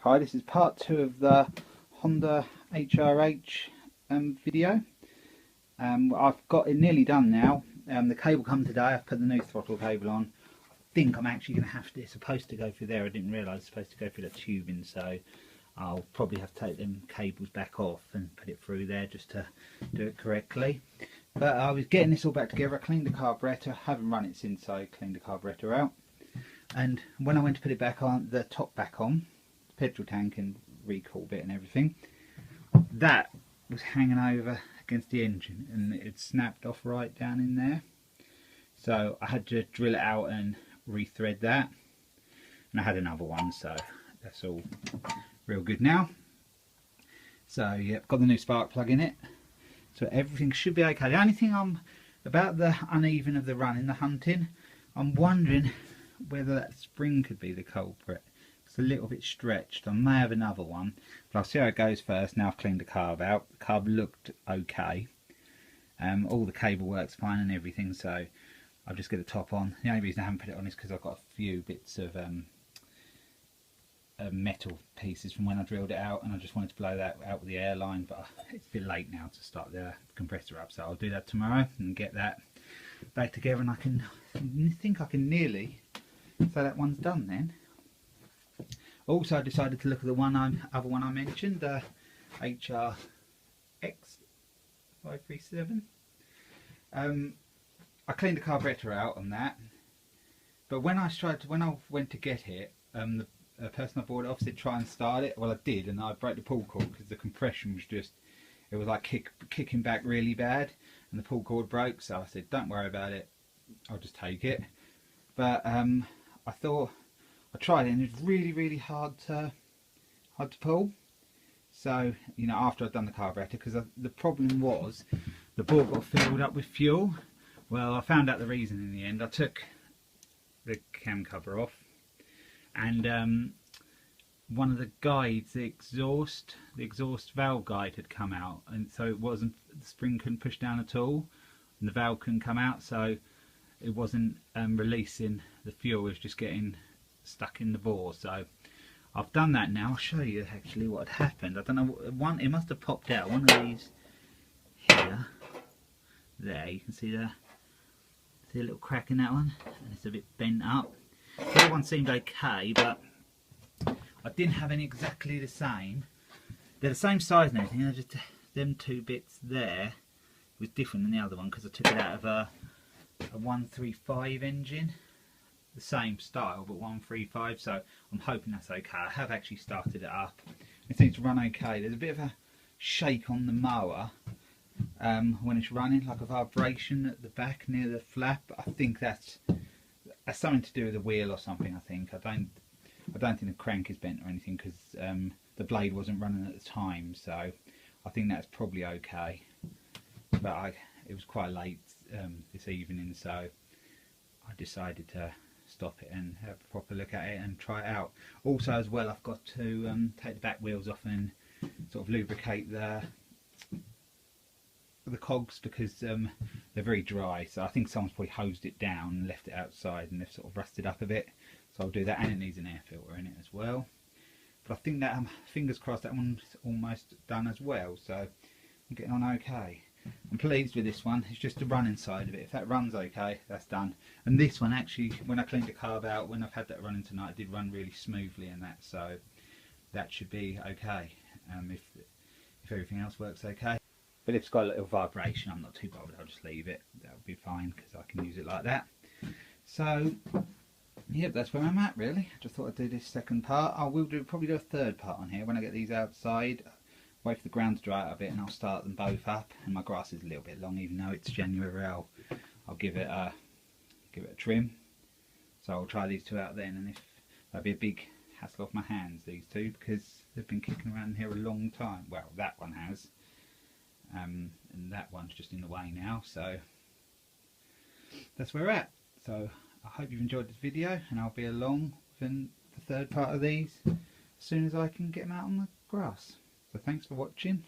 Hi, this is part 2 of the Honda HRH video. I've got it nearly done now. The cable come today. I've put the new throttle cable on. I think I'm actually going to have to, it's supposed to go through there. I didn't realise it's supposed to go through the tubing, so I'll probably have to take them cables back off and put it through there just to do it correctly. But I was getting this all back together. I cleaned the carburettor. I haven't run it since I cleaned the carburettor out. And when I went to put it back on, the top back on, petrol tank and recall bit and everything, that was hanging over against the engine and it snapped off right down in there, so I had to drill it out and rethread that, and I had another one, so that's all real good now. So yeah, got the new spark plug in it, so everything should be okay. The only thing I'm about the uneven of the run in the hunting, I'm wondering whether that spring could be the culprit. It's a little bit stretched. I may have another one, but I'll see how it goes first. Now I've cleaned the carb out. The carb looked okay. All the cable works fine and everything, so I'll just get the top on. The only reason I haven't put it on is because I've got a few bits of metal pieces from when I drilled it out, and I just wanted to blow that out with the airline, but it's a bit late now to start the compressor up, so I'll do that tomorrow and get that back together, and I think I can nearly say that one's done then. Also, I decided to look at the other one I mentioned, the HRX 537. I cleaned the carburettor out on that, but when I went to get it, the person I bought it off said try and start it. Well, I did, and I broke the pull cord because the compression was just, it was like kicking back really bad, and the pull cord broke. So I said, don't worry about it, I'll just take it. But I thought, I tried it and it's really hard to pull. So, you know, after I'd done the carburettor, because the problem was the bore got filled up with fuel. Well, I found out the reason in the end. I took the cam cover off, and one of the guides, the exhaust valve guide had come out, and so it wasn't, the spring couldn't push down at all, and the valve couldn't come out, so it wasn't releasing the fuel. It was just getting stuck in the bore. So I've done that now. I'll show you actually what had happened. I don't know, it must have popped out. One of these here, there, you can see a little crack in that one, and it's a bit bent up. The other one seemed okay, but I didn't have any exactly the same. They're the same size and everything. They're just them two bits there was different than the other one because I took it out of a 135 engine. The same style, but 135, so I'm hoping that's okay. I have actually started it up. It seems to run okay. There's a bit of a shake on the mower when it's running, like a vibration at the back near the flap. I think that's something to do with the wheel or something. I think I don't think the crank is bent or anything, because the blade wasn't running at the time, so I think that's probably okay. But it was quite late this evening, so I decided to stop it and have a proper look at it and try it out. Also, as well, I've got to take the back wheels off and sort of lubricate the cogs, because they're very dry. So I think someone's probably hosed it down and left it outside, and they've sort of rusted up a bit. So I'll do that, and it needs an air filter in it as well. But I think that fingers crossed, that one's almost done as well. So I'm getting on okay. I'm pleased with this one. It's just the running side of it. If that runs okay, that's done. And this one actually, when I cleaned the carb out, when I've had that running tonight, it did run really smoothly and that, so that should be okay. If everything else works okay. But if it's got a little vibration, I'm not too bothered. I'll just leave it. That'll be fine, because I can use it like that. So yep, that's where I'm at really. Just thought I'd do this second part. I will probably do a third part on here when I get these outside. Wait for the ground to dry out a bit, and I'll start them both up. And my grass is a little bit long, even though it's January. I'll give it a trim. So I'll try these two out then, and if that'll be a big hassle off my hands, these two, because they've been kicking around here a long time. Well, that one has, and that one's just in the way now. So that's where we're at. So I hope you've enjoyed this video, and I'll be along for the third part of these as soon as I can get them out on the grass. So thanks for watching.